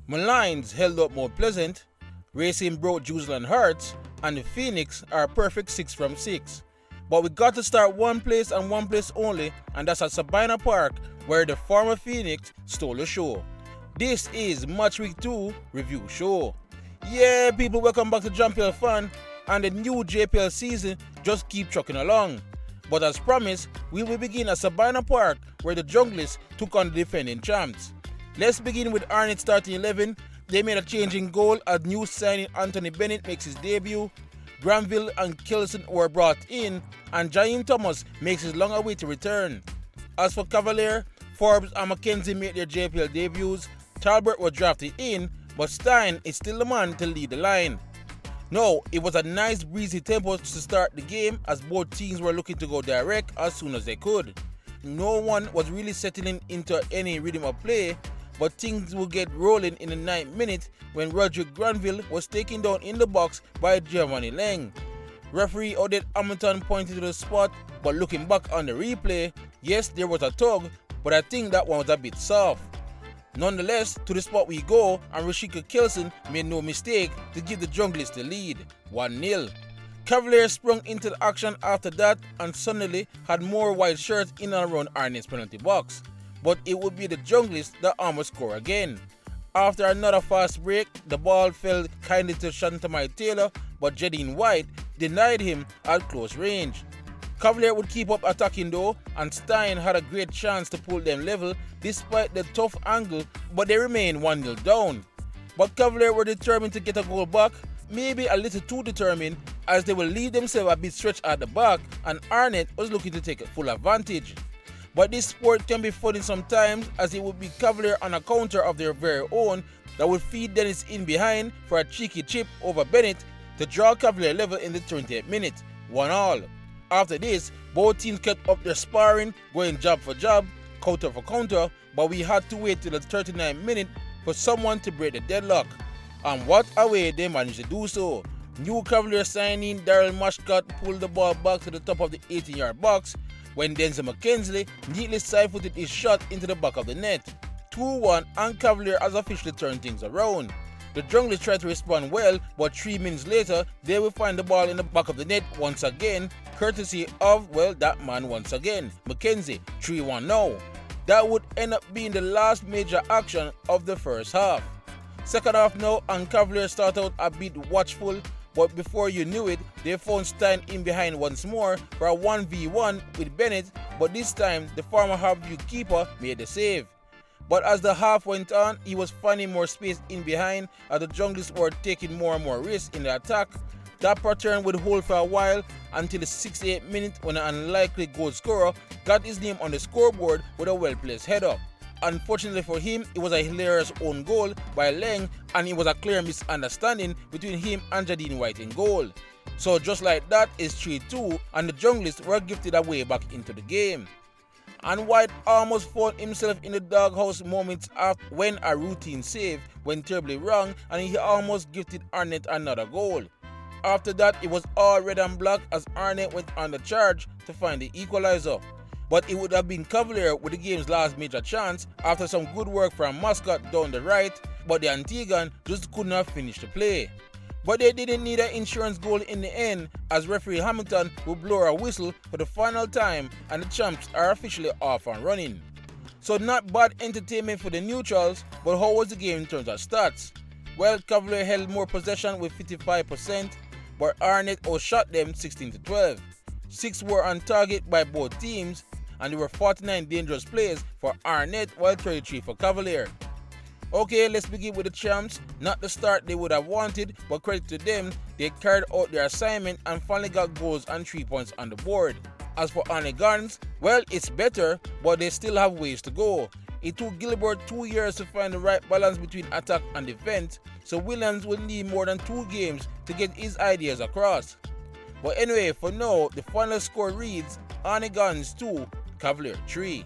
Molynes held up more pleasant, Racing broke Jerusalem hearts, and the Phoenix are a perfect 6 from 6. But we got to start one place and one place only, and that's at Sabina Park, where the former Phoenix stole the show. This is Match Week 2 Review Show. Yeah, people, welcome back to JPL Fan, and the new JPL season just keep trucking along. But as promised, we will begin at Sabina Park, where the Junglers took on the defending champs. Let's begin with Arnett starting 11. They made a change in goal as new signing Anthony Bennett makes his debut. Granville and Kelson were brought in, and Jaheim Thomas makes his long-awaited return. As for Cavalier, Forbes and McKenzie made their JPL debuts. Talbot was drafted in, but Stein is still the man to lead the line. No, it was a nice breezy tempo to start the game as both teams were looking to go direct as soon as they could. No one was really settling into any rhythm of play, but things will get rolling in the 9th minute when Roderick Granville was taken down in the box by Giovanni Leng. Referee Odette Hamilton pointed to the spot, but looking back on the replay, yes, there was a tug, but I think that one was a bit soft. Nonetheless, to the spot we go, and Rashika Kelson made no mistake to give the Junglers the lead, 1-0. Cavalier sprung into the action after that and suddenly had more white shirts in and around Arnett's penalty box. But it would be the Junglers that almost score again. After another fast break, the ball fell kindly to Shantamai Taylor, but Jedine White denied him at close range. Cavalier would keep up attacking though, and Stein had a great chance to pull them level despite the tough angle, but they remained 1-0 down. But Cavalier were determined to get a goal back, maybe a little too determined, as they will leave themselves a bit stretched at the back, and Arnett was looking to take full advantage. But this sport can be funny sometimes, as it would be Cavalier on a counter of their very own that would feed Dennis in behind for a cheeky chip over Bennett to draw Cavalier level in the 28th minute, 1-1. After this, both teams kept up their sparring, going job for job, counter for counter, but we had to wait till the 39th minute for someone to break the deadlock. And what a way they managed to do so. New Cavalier signing Daryl Mashcott pulled the ball back to the top of the 18-yard box, when Denzel McKenzie neatly side-footed his shot into the back of the net. 2-1, and Cavalier has officially turned things around. The Junglers tried to respond well, but 3 minutes later, they will find the ball in the back of the net once again, courtesy of, well, that man once again, McKenzie, 3-1 now. That would end up being the last major action of the first half. Second half now, and Cavalier start out a bit watchful, but before you knew it, they found Stein in behind once more for a 1v1 with Bennett, but this time the former Harbour keeper made the save. But as the half went on, he was finding more space in behind as the Junglers were taking more and more risks in the attack. That pattern would hold for a while until the 68th minute when an unlikely goal scorer got his name on the scoreboard with a well-placed header. Unfortunately for him, it was a hilarious own goal by Leng, and it was a clear misunderstanding between him and Jadine White in goal. So just like that is 3-2, and the Junglers were gifted a way back into the game. And White almost found himself in the doghouse moments after when a routine save went terribly wrong and he almost gifted Arnett another goal. After that, it was all red and black as Arnett went on the charge to find the equalizer. But it would have been Cavalier with the game's last major chance after some good work from Mascot down the right, but the Antiguan just could not finish the play. But they didn't need an insurance goal in the end, as referee Hamilton would blow a whistle for the final time and the champs are officially off and running. So not bad entertainment for the neutrals, but how was the game in terms of stats? Well, Cavalier held more possession with 55%, but Arnett outshot them 16-12. 6 were on target by both teams, and there were 49 dangerous plays for Arnett while 33 for Cavalier. Okay, let's begin with the champs. Not the start they would have wanted, but credit to them, they carried out their assignment and finally got goals and 3 points on the board. As for Arnett Gardens, well, it's better, but they still have ways to go. It took Gilbert 2 years to find the right balance between attack and defense, so Williams will need more than 2 games to get his ideas across. But anyway, for now, the final score reads Arnett Gardens 2, Cavalier 3.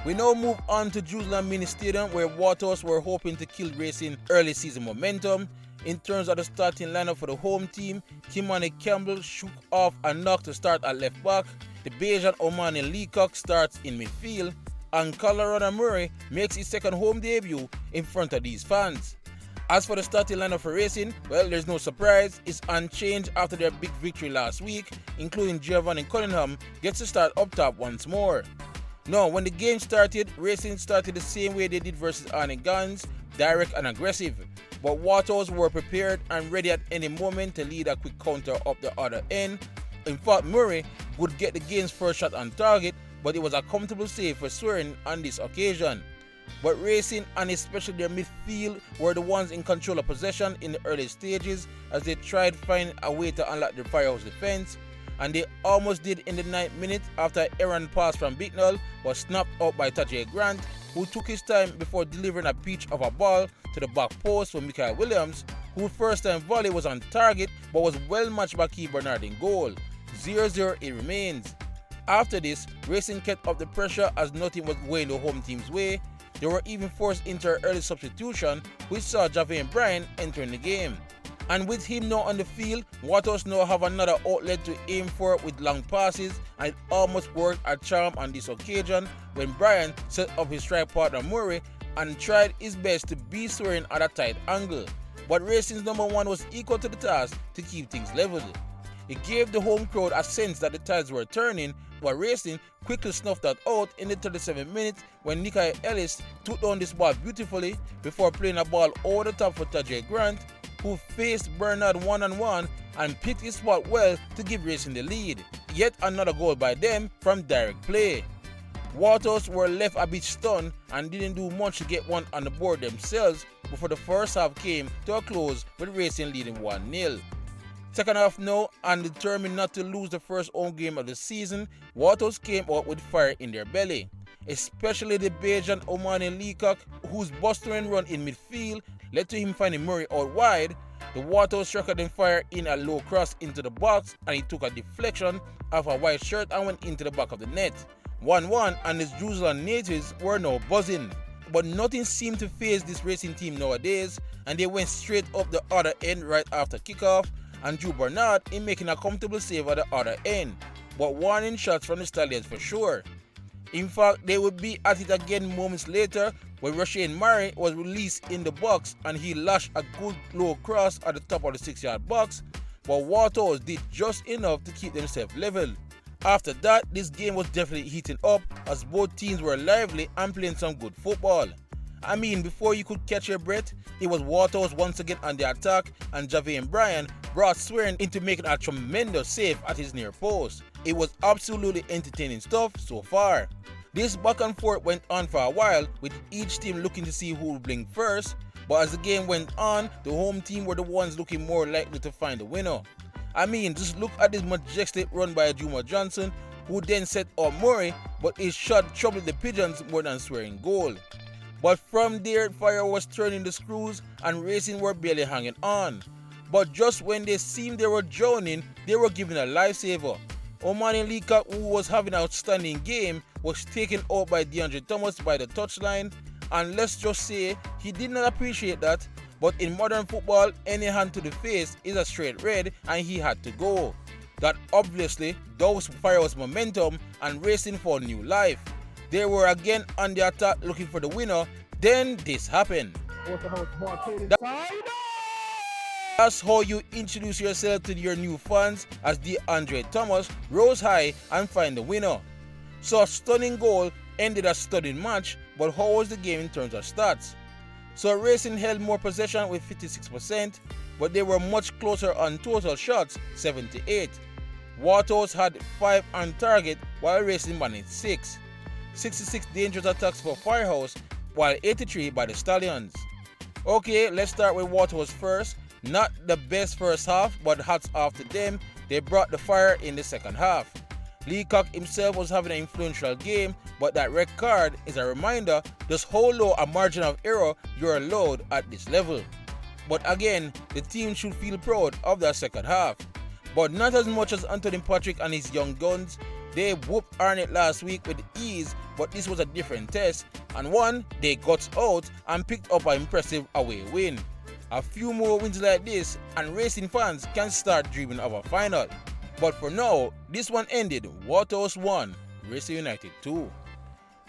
We now move on to Jerusalem Mini Stadium, where Waterhouse were hoping to kill Racing early season momentum. In terms of the starting lineup for the home team, Kimani Campbell shook off a knock to start at left back. The Bajan Omani Leacock starts in midfield. and Colorado Murray makes his second home debut in front of these fans. As for the starting lineup for Racing, well, there's no surprise, it's unchanged after their big victory last week, including Giovanni Cunningham gets to start up top once more. Now, when the game started, Racing started the same way they did versus Arnett Guns, direct and aggressive, but Waterhouse were prepared and ready at any moment to lead a quick counter up the other end. In fact, Murray would get the game's first shot on target, but it was a comfortable save for Swearing on this occasion. But Racing and especially their midfield were the ones in control of possession in the early stages as they tried to find a way to unlock the Firehouse defense, and they almost did in the 9th minute after an errant pass from Bicknell was snapped up by Tajay Grant, who took his time before delivering a peach of a ball to the back post for Michael Williams, whose first time volley was on target but was well matched by Keith Bernard in goal. 0-0 it remains. After this, Racing kept up the pressure as nothing was going the home team's way. They were even forced into an early substitution, which saw Javier Bryan entering the game. And with him now on the field, Waterhouse now have another outlet to aim for with long passes, and it almost worked a charm on this occasion when Bryan set up his strike partner Murray and tried his best to beat Swearing at a tight angle. But Racing's number one was equal to the task to keep things leveled. It gave the home crowd a sense that the tides were turning, but Racing quickly snuffed that out in the 37th minute when Nikai Ellis took down this ball beautifully before playing a ball over the top for Tajay Grant, who faced Bernard one-on-one and picked his spot well to give Racing the lead. Yet another goal by them from direct play. Waterhouse were left a bit stunned and didn't do much to get one on the board themselves before the first half came to a close with Racing leading 1-0. Second half now, and determined not to lose the first home game of the season, Waterhouse came out with fire in their belly. Especially the Bajan Omani Leacock, whose bustling run in midfield led to him finding Murray out wide. The Waterhouse striker then fired in a low cross into the box, and he took a deflection off a white shirt and went into the back of the net. 1-1, and his Jerusalem natives were now buzzing. But nothing seemed to faze this Racing team nowadays, and they went straight up the other end right after kickoff, and Drew Bernard in making a comfortable save at the other end, but warning shots from the Stallions for sure. In fact, they would be at it again moments later when Rashawn Murray was released in the box and he lashed a good low cross at the top of the 6-yard box, but Waterhouse did just enough to keep themselves level. After that, this game was definitely heating up as both teams were lively and playing some good football. I mean, before you could catch your breath, it was Waterhouse once again on the attack, and Javier Bryan brought Swearing into making a tremendous save at his near post. It was absolutely entertaining stuff so far. This back and forth went on for a while, with each team looking to see who would blink first, but as the game went on, the home team were the ones looking more likely to find the winner. I mean, just look at this majestic run by Juma Johnson, who then set up Murray, but his shot troubled the Pigeons more than Swearing goal. But from there, fire was turning the screws and Racing were barely hanging on. But just when they seemed they were drowning, they were given a lifesaver. Omani Leacock, who was having an outstanding game, was taken out by DeAndre Thomas by the touchline, and let's just say he did not appreciate that, but in modern football, any hand to the face is a straight red and he had to go. That obviously doused Firehouse momentum and Racing for new life. They were again on the attack looking for the winner, then this happened. That's how you introduce yourself to your new fans, as DeAndre Thomas rose high and find the winner. So a stunning goal ended a stunning match, but how was the game in terms of stats? So Racing held more possession with 56%, but they were much closer on total shots, 78. Waterhouse had 5 on target while Racing managed 6. 66 dangerous attacks for Firehouse, while 83 by the Stallions. Okay, let's start with Waterhouse first. Not the best first half, but hats off to them, they brought the fire in the second half. Leacock himself was having an influential game, but that red card is a reminder just how low a margin of error you're allowed at this level. But again, the team should feel proud of their second half. But not as much as Anthony Patrick and his young guns. They whooped Arnett last week with ease, but this was a different test, and one they got out and picked up an impressive away win. A few more wins like this and Racing fans can start dreaming of a final. But for now, this one ended Waterhouse 1, Racing United 2.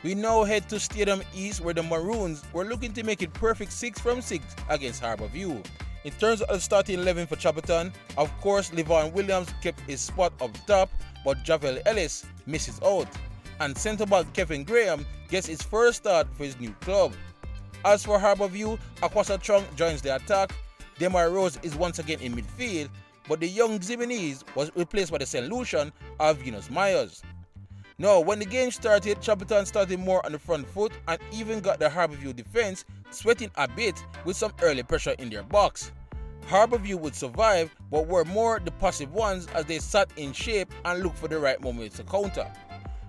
We now head to Stadium East, where the Maroons were looking to make it perfect 6 from 6 against Harbour. In terms of the starting 11 for Chapleton, of course Levon Williams kept his spot up top, but Javel Ellis misses out, and centre-back Kevin Graham gets his first start for his new club. As for Harbour, Akwasa Trong joins the attack. Demar Rose is once again in midfield, but the young Zimbabwean was replaced by the St. Lucian Venus Myers. Now, when the game started, Chapleton started more on the front foot and even got the Harbour defense sweating a bit with some early pressure in their box. Harbour would survive, but were more the passive ones as they sat in shape and looked for the right moment to counter.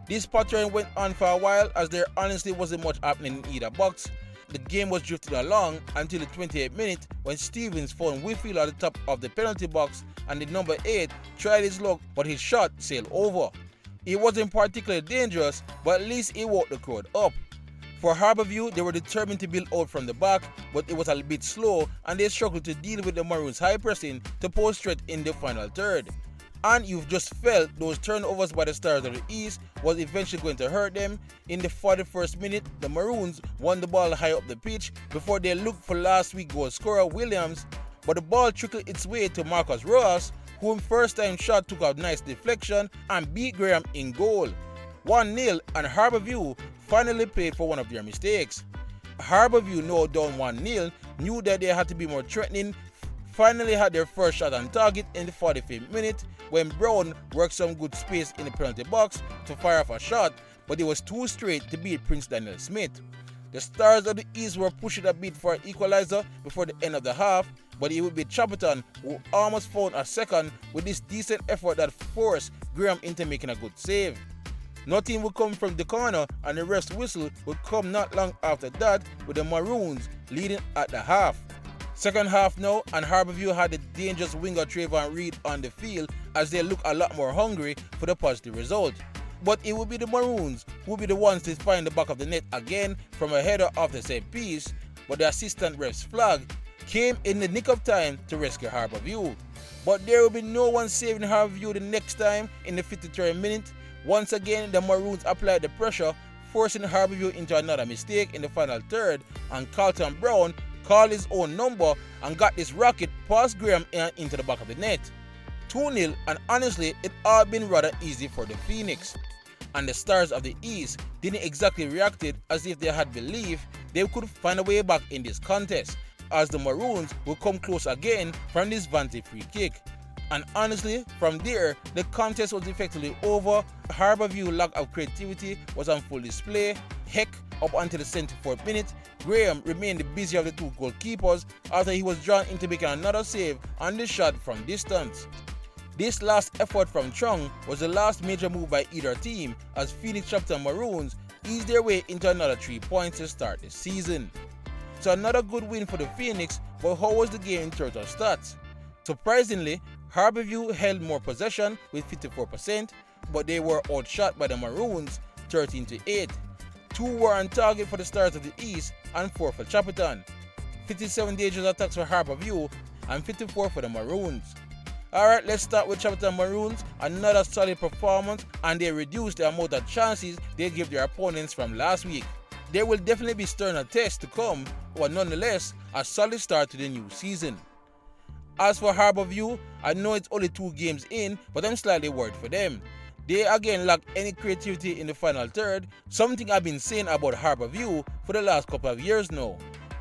This pattern went on for a while as there honestly wasn't much happening in either box. The game was drifting along until the 28th minute when Stevens found Whitfield at the top of the penalty box and the number 8 tried his luck, but his shot sailed over. It wasn't particularly dangerous, but at least it woke the crowd up. For Harbour, they were determined to build out from the back, but it was a bit slow and they struggled to deal with the Maroons' high pressing to pose threat in the final third. And you've just felt those turnovers by the Stars of the East was eventually going to hurt them. In the 41st minute, the Maroons won the ball high up the pitch before they looked for last week's goal scorer Williams, but the ball trickled its way to Marcus Rojas, whom first time shot took a nice deflection and beat Graham in goal. 1-0, and Harbour finally paid for one of their mistakes. Harbour, now down 1-0, knew that they had to be more threatening, finally had their first shot on target in the 45th minute when Brown worked some good space in the penalty box to fire off a shot, but it was too straight to beat Prince Daniel Smith. The Stars of the East were pushing a bit for an equalizer before the end of the half, but it would be Chapleton who almost found a second with this decent effort that forced Graham into making a good save. Nothing would come from the corner and the rest whistle would come not long after that, with the Maroons leading at the half. Second half now, and Harbour had the dangerous winger Trayvon Reed on the field as they look a lot more hungry for the positive result. But it would be the Maroons who would be the ones to find the back of the net again from a header off the set piece, but the assistant ref's flag came in the nick of time to rescue Harbour. But there will be no one saving Harbour the next time in the 53rd minute. Once again, the Maroons applied the pressure, forcing Harbour into another mistake in the final third, and Carlton Brown called his own number and got this rocket past Graham and into the back of the net. 2-0, and honestly, it all been rather easy for the Phoenix. And the Stars of the East didn't exactly react as if they had belief they could find a way back in this contest, as the Maroons would come close again from this vanity free kick. And honestly, from there, the contest was effectively over. Harbour lack of creativity was on full display. Heck, up until the 74th minute, Graham remained the busier of the two goalkeepers after he was drawn into making another save on the shot from distance. This last effort from Chung was the last major move by either team as Phoenix Chapleton Maroons eased their way into another 3 points to start the season. So another good win for the Phoenix, but how was the game in terms of stats? Surprisingly, Harbour held more possession with 54%, but they were outshot by the Maroons 13-8. 2 were on target for the Stars of the East and 4 for Chapleton. 57 dangerous attacks for Harbour and 54 for the Maroons. Alright, let's start with Chapleton Maroons. Another solid performance, and they reduced the amount of chances they give their opponents from last week. There will definitely be sterner tests to come, but nonetheless, a solid start to the new season. As for Harbour, I know it's only 2 games in, but I'm slightly worried for them. They again lack any creativity in the final third, something I've been saying about Harbour for the last couple of years now.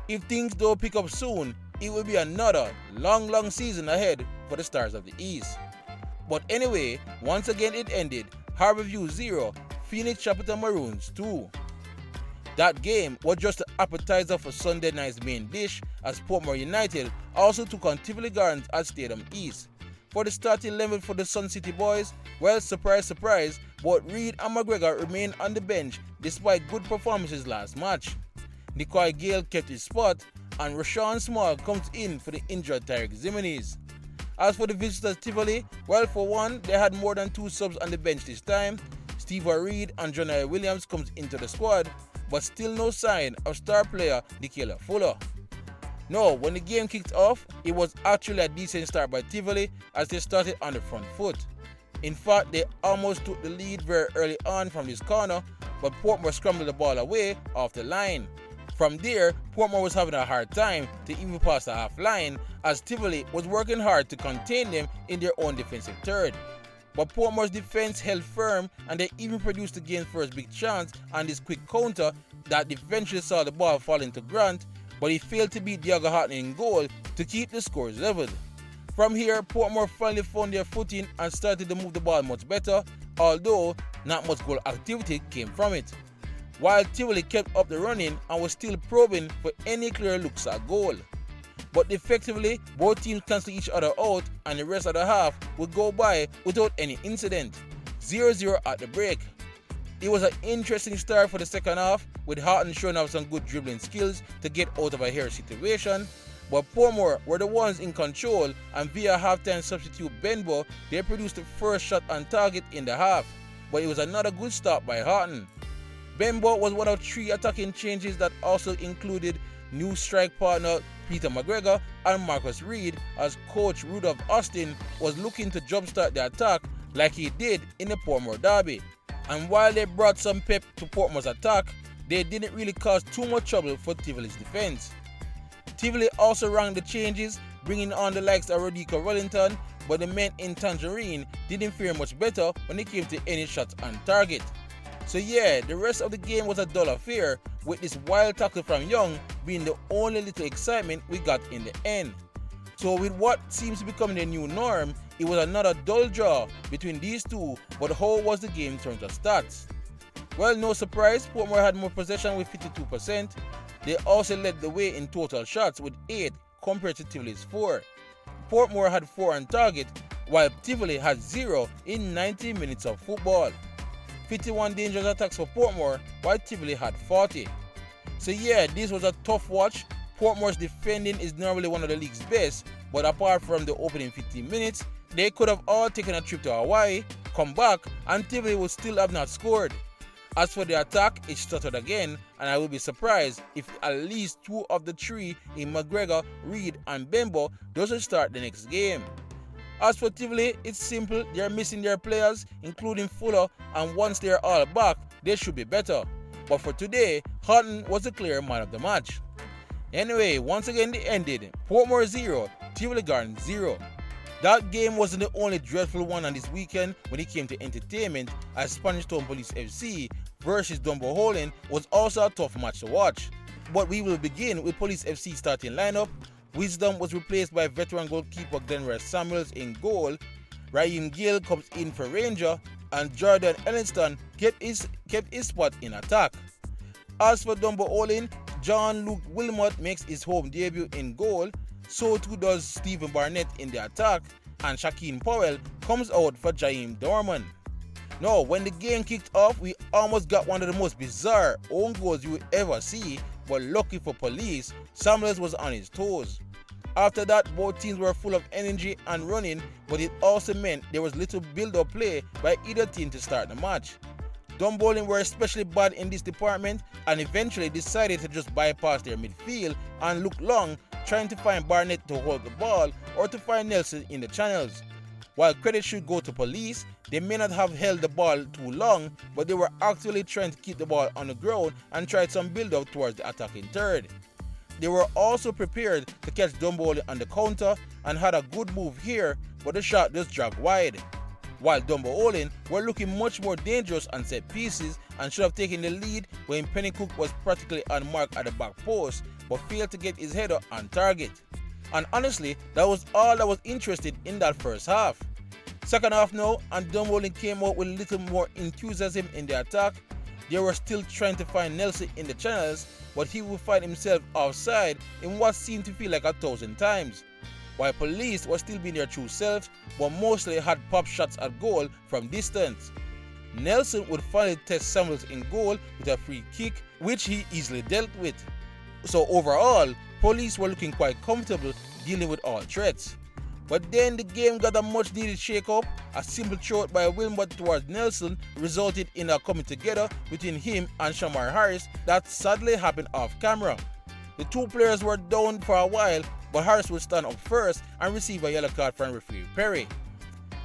If things don't pick up soon, it will be another long season ahead for the Stars of the East. But anyway, once again it ended, Harbour 0, Phoenix Chapleton Maroons 2. That game was just the appetizer for Sunday night's main dish, as Portmore United also took on Tivoli Gardens at Stadium East. For the starting 11 for the Sun City boys, well, surprise, both Reed and McGregor remained on the bench despite good performances last match. Nicoy Gale kept his spot, and Rashawn Small comes in for the injured Tarek Zimenez. As for the visitors Tivoli, well, for one, they had more than 2 subs on the bench this time. Steve Reed and Jonah Williams comes into the squad, but still no sign of star player Nicola Fuller. No, when the game kicked off, it was actually a decent start by Tivoli as they started on the front foot. In fact, they almost took the lead very early on from this corner, but Portmore scrambled the ball away off the line. From there, Portmore was having a hard time to even pass the half line as Tivoli was working hard to contain them in their own defensive third. But Portmore's defense held firm and they even produced the game's first big chance on this quick counter that eventually saw the ball fall into Grant, but he failed to beat Diego Hartnett in goal to keep the scores leveled. From here, Portmore finally found their footing and started to move the ball much better, although not much goal activity came from it. While Tivoli kept up the running and was still probing for any clear looks at goal. But effectively, both teams cancelled each other out and the rest of the half would go by without any incident. 0-0 at the break. It was an interesting start for the second half, with Hartnett showing off some good dribbling skills to get out of a hairy situation. But Portmore were the ones in control, and via halftime substitute Benbow, they produced the first shot on target in the half. But it was another good start by Hartnett. Benbow was one of 3 attacking changes that also included new strike partner Peter McGregor and Marcus Reed, as coach Rudolph Austin was looking to jumpstart the attack like he did in the Portmore derby. And while they brought some pep to Portmore's attack, they didn't really cause too much trouble for Tivoli's defense. Tivoli also rang the changes, bringing on the likes of Rodica Wellington, but the men in Tangerine didn't fare much better when it came to any shots on target. So yeah, the rest of the game was a dull affair, with this wild tackle from Young being the only little excitement we got in the end. So with what seems to be becoming the new norm, it was another dull draw between these two, but how was the game turned to stats? Well, no surprise, Portmore had more possession with 52%. They also led the way in total shots with 8 compared to Tivoli's 4. Portmore had 4 on target, while Tivoli had 0 in 90 minutes of football. 51 dangerous attacks for Portmore, while Tivoli had 40. So yeah, this was a tough watch. Portmore's defending is normally one of the league's best, but apart from the opening 15 minutes, they could have all taken a trip to Hawaii, come back, and Tivoli would still have not scored. As for the attack, it stuttered again, and I will be surprised if at least 2 of the 3 in McGregor, Reed, and Benbow doesn't start the next game. As for Tivoli, it's simple, they are missing their players, including Fuller, and once they are all back, they should be better. But for today, Hutton was the clear man of the match. Anyway, once again it ended, Portmore 0, Tivoli Gardens 0. That game wasn't the only dreadful one on this weekend when it came to entertainment, as Spanish Town Police FC versus Dunbeholden was also a tough match to watch. But we will begin with Police FC starting lineup. Wisdom was replaced by veteran goalkeeper Glenroy Samuels in goal. Raheem Gill comes in for Ranger, and Jordan Ellingston kept his spot in attack. As for Dunbeholden, John Luke Wilmot makes his home debut in goal, so too does Stephen Barnett in the attack, and Shaquem Powell comes out for Jaheim Dorman. Now, when the game kicked off, we almost got one of the most bizarre own goals you will ever see, but lucky for Police, Samuels was on his toes. After that, both teams were full of energy and running, but it also meant there was little build-up play by either team to start the match. Dunbeholden were especially bad in this department and eventually decided to just bypass their midfield and look long, trying to find Barnett to hold the ball or to find Nelson in the channels. While credit should go to Police, they may not have held the ball too long, but they were actually trying to keep the ball on the ground and tried some build-up towards the attacking third. They were also prepared to catch Dunbeholden on the counter and had a good move here, but the shot just dragged wide. While Dunbeholden were looking much more dangerous on set pieces and should have taken the lead when Pennycook was practically on mark at the back post, but failed to get his header on target. And honestly, that was all that was interested in that first half. Second half now, and Dunbeholden came out with a little more enthusiasm in the attack. They were still trying to find Nelson in the channels, but he would find himself offside in what seemed to feel like 1,000 times. While Police was still being their true selves, but mostly had pop shots at goal from distance. Nelson would finally test Samuels in goal with a free kick, which he easily dealt with. So overall, Police were looking quite comfortable dealing with all threats. But then the game got a much needed shake-up. A simple throw by Wilmot towards Nelson resulted in a coming together between him and Shamar Harris that sadly happened off camera. The two players were down for a while, but Harris would stand up first and receive a yellow card from referee Perry.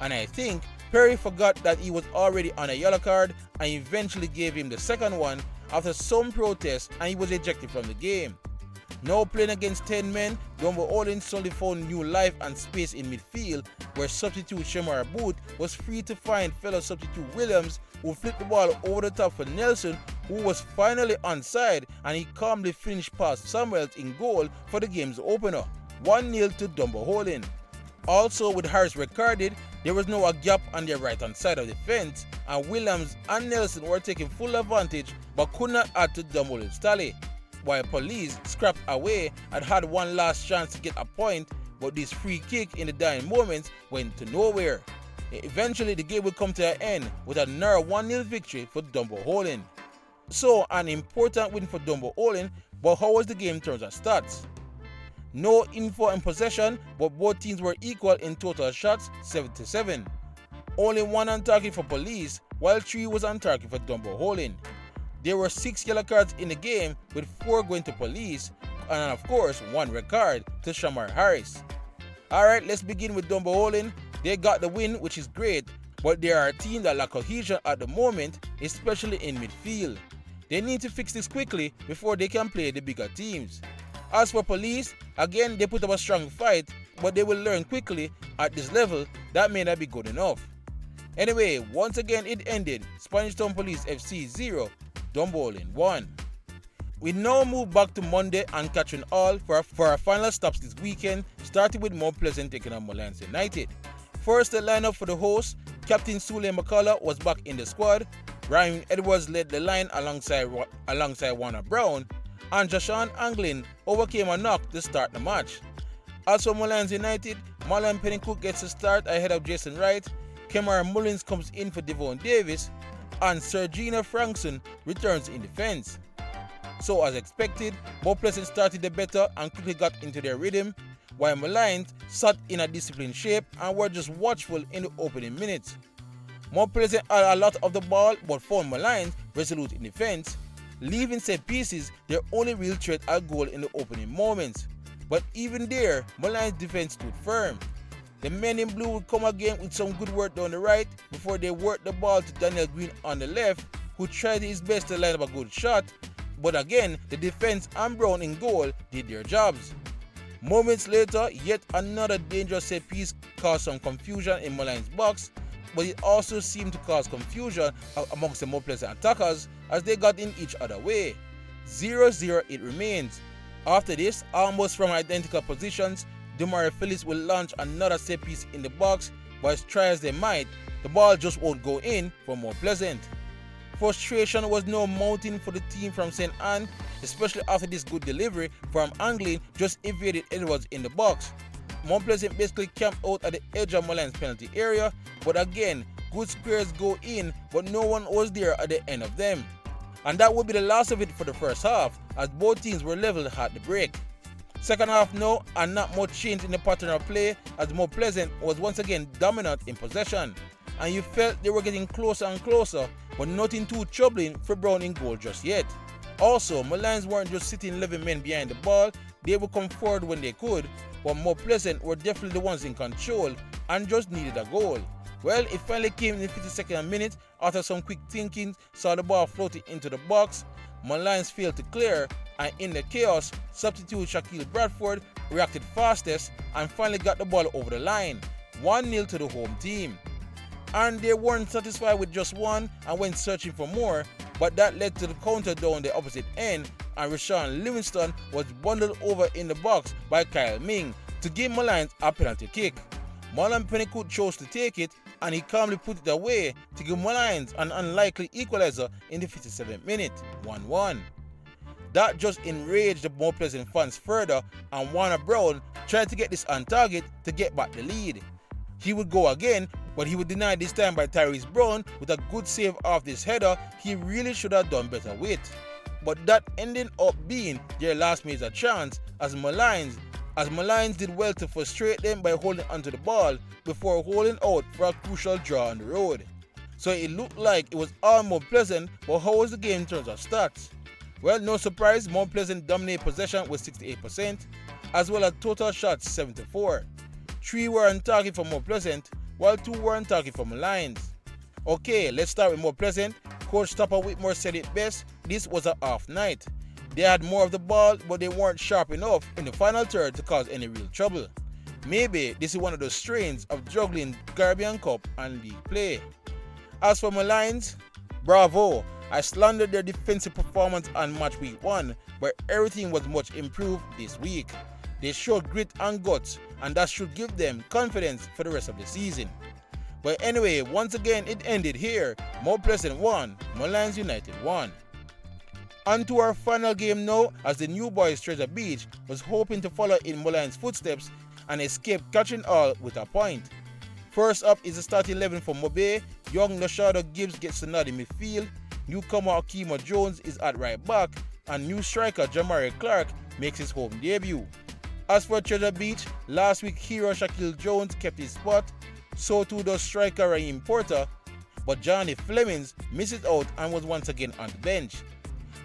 And I think Perry forgot that he was already on a yellow card and eventually gave him the second one after some protest, and he was ejected from the game. Now playing against 10 men, Dunbeholden suddenly found new life and space in midfield, where substitute Shemar Booth was free to find fellow substitute Williams, who flipped the ball over the top for Nelson, who was finally onside, and he calmly finished past Samuels in goal for the game's opener, 1-0 to Dunbeholden. Also, with Harris recorded, there was now a gap on their right hand side of the fence, and Williams and Nelson were taking full advantage but could not add to Dunbeholden's tally, while Police scrapped away and had one last chance to get a point, but this free kick in the dying moments went to nowhere. Eventually the game would come to an end with a narrow 1-0 victory for Dunbeholden. So an important win for Dunbeholden, but how was the game in terms of stats? No info in possession, but both teams were equal in total shots, 77. Only one on target for Police, while 3 was on target for Dunbeholden. There were 6 yellow cards in the game, with 4 going to Police, and of course 1 red card to Shamar Harris. Alright, let's begin with Dunbeholden. They got the win, which is great, but they are a team that lack cohesion at the moment, especially in midfield. They need to fix this quickly before they can play the bigger teams. As for Police, again they put up a strong fight, but they will learn quickly at this level that may not be good enough. Anyway, once again it ended, Spanish Town Police FC 0, Dunbeholden 1. We now move back to Monday and Catherine Hall for our final stops this weekend, starting with Mount Pleasant taking on Molynes United. First, the lineup for the hosts: Captain Sule McCullough was back in the squad, Ryan Edwards led the line alongside Warner Brown, and Joshan Anglin overcame a knock to start the match. As for Molynes United, Marlon Pennycook gets a start ahead of Jason Wright, Cameron Mullins comes in for Devon Davis, and Sergina Frankson returns in defense. So as expected, Mount Pleasant started the better and quickly got into their rhythm, while Molynes sat in a disciplined shape and were just watchful in the opening minutes. Mount Pleasant had a lot of the ball but found Molynes resolute in defense, leaving set pieces their only real threat at goal in the opening moments. But even there, Molynes' defense stood firm. The men in blue would come again with some good work down the right before they worked the ball to Daniel Green on the left, who tried his best to line up a good shot, but again the defense and Brown in goal did their jobs. Moments later, yet another dangerous set piece caused some confusion in Molynes' box, but it also seemed to cause confusion amongst the Mount Pleasant attackers as they got in each other way. 0-0 it remains. After this, almost from identical positions, Demare Phillips will launch another set piece in the box, but as try as they might, the ball just won't go in for Mount Pleasant. Frustration was now mounting for the team from St. Anne, especially after this good delivery from Anglin just evaded Edwards in the box. Mount Pleasant basically camped out at the edge of Molynes' penalty area, but again, good squares go in, but no one was there at the end of them. And that would be the last of it for the first half, as both teams were level at the break. Second half now, and not much change in the pattern of play, as Mount Pleasant was once again dominant in possession, and you felt they were getting closer and closer, but nothing too troubling for Brown in goal just yet. Also, Molynes weren't just sitting 11 men behind the ball, they would come forward when they could, but Mount Pleasant were definitely the ones in control and just needed a goal. Well, it finally came in the 52nd minute after some quick thinking saw the ball floating into the box. Molynes failed to clear, and in the chaos, substitute Shaquille Bradford reacted fastest and finally got the ball over the line, 1-0 to the home team. And they weren't satisfied with just one and went searching for more, but that led to the counter down the opposite end, and Rashawn Livingston was bundled over in the box by Kyle Ming to give Molynes a penalty kick. Marlon Pennycook chose to take it, and he calmly put it away to give Molynes an unlikely equalizer in the 57th minute, 1-1. That just enraged the Mount Pleasant fans further, and Warner Brown tried to get this on target to get back the lead. He would go again, but he would deny this time by Tyrese Brown with a good save off this header he really should have done better with. But that ended up being their last major chance, as Molynes did well to frustrate them by holding onto the ball before holding out for a crucial draw on the road. So it looked like it was all Mount Pleasant, but how was the game in terms of stats? Well, no surprise, Mount Pleasant dominated possession with 68%, as well as total shots 74. 3 were on target for Mount Pleasant, while 2 were on target for Molynes. Okay, let's start with more pleasant. Coach Topper Whitmore said it best, this was an off night. They had more of the ball, but they weren't sharp enough in the final third to cause any real trouble. Maybe this is one of those strains of juggling Caribbean Cup and league play. As for Molynes, bravo! I slandered their defensive performance on match week 1, but everything was much improved this week. They showed grit and guts, and that should give them confidence for the rest of the season. But anyway, once again it ended here. More Pleasant 1, Molynes United 1. On to our final game now, as the new boys Treasure Beach was hoping to follow in Molynes' footsteps and escape catching all with a point. First up is the starting 11 for Mobe. Young Lashado Gibbs gets the nod in midfield. Newcomer Akima Jones is at right back, and new striker Jamari Clark makes his home debut. As for Treasure Beach, last week hero Shaquille Jones kept his spot, so too does striker Raheem Porter, but Johnny Flemings misses out and was once again on the bench.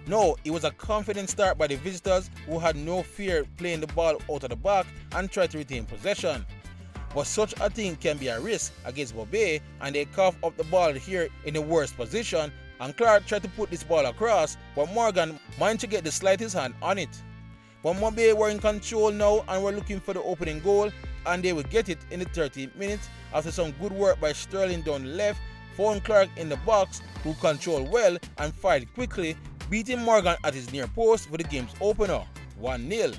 No, it was a confident start by the visitors who had no fear playing the ball out of the back and tried to retain possession. But such a thing can be a risk against Mobe, and they cough up the ball here in the worst position, and Clark tried to put this ball across, but Morgan managed to get the slightest hand on it. But Mobe were in control now and were looking for the opening goal, and they would get it in the 13th minute after some good work by Sterling down the left, found Clark in the box, who controlled well and fired quickly, beating Morgan at his near post for the game's opener, 1-0.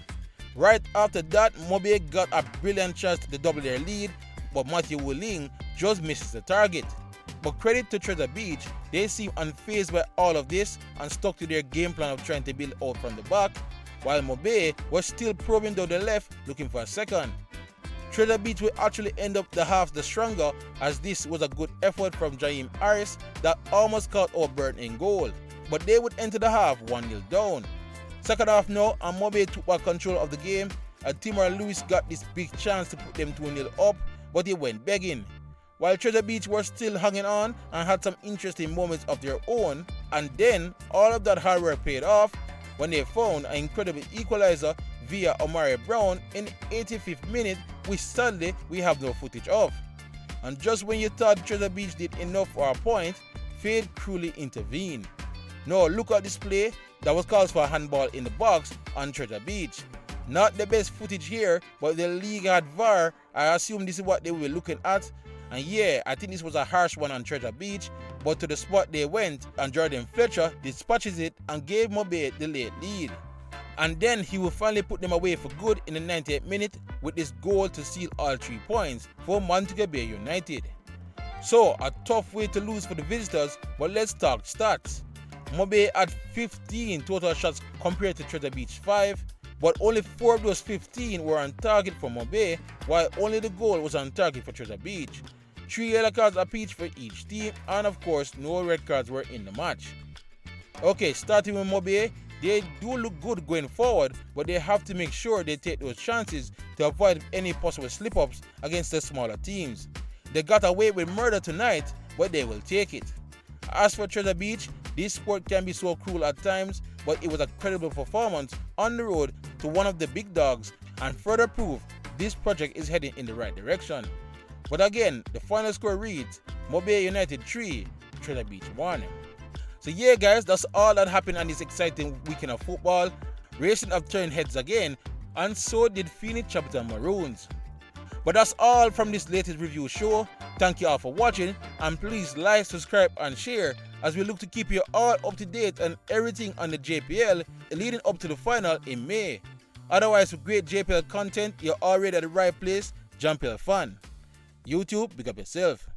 Right after that, Mobe got a brilliant chance to double their lead, but Matthew Willing just misses the target. But credit to Treasure Beach, they seem unfazed by all of this and stuck to their game plan of trying to build out from the back, while Mobe was still probing down the left looking for a second. Treasure Beach will actually end up the half the stronger, as this was a good effort from Jaheim Harris that almost caught out Burton in goal, but they would enter the half 1-0 down. Second half now, and Mobe took back control of the game, and Timur Lewis got this big chance to put them 2-0 up, but he went begging. While Treasure Beach were still hanging on and had some interesting moments of their own, and then all of that hard work paid off when they found an incredible equalizer via Omari Brown in the 85th minute, which sadly we have no footage of. And just when you thought Treasure Beach did enough for a point, fate cruelly intervened. Now look at this play that was called for a handball in the box on Treasure Beach. Not the best footage here, but the league had VAR. I assume this is what they were looking at. And yeah, I think this was a harsh one on Treasure Beach, but to the spot they went, and Jordan Fletcher dispatches it and gave Mobe the late lead. And then he will finally put them away for good in the 98th minute with this goal to seal all 3 points for Montego Bay United. So a tough way to lose for the visitors, but let's talk stats. Mobe had 15 total shots compared to Treasure Beach 5, but only 4 of those 15 were on target for Mobe, while only the goal was on target for Treasure Beach. 3 yellow cards apiece for each team, and of course no red cards were in the match. Okay, starting with Mobe, they do look good going forward, but they have to make sure they take those chances to avoid any possible slip-ups against the smaller teams. They got away with murder tonight, but they will take it. As for Treasure Beach, this sport can be so cruel at times, but it was a credible performance on the road to one of the big dogs, and further proof this project is heading in the right direction. But again, the final score reads Mobe United 3, Treasure Beach 1. So yeah guys, that's all that happened on this exciting weekend of football. Racing have turned heads again, and so did Phoenix Chapleton Maroons. But that's all from this latest review show. Thank you all for watching, and please like, subscribe and share as we look to keep you all up to date on everything on the JPL leading up to the final in May. Otherwise, for great JPL content, you're already at the right place. JPL Fan. YouTube, big up yourself.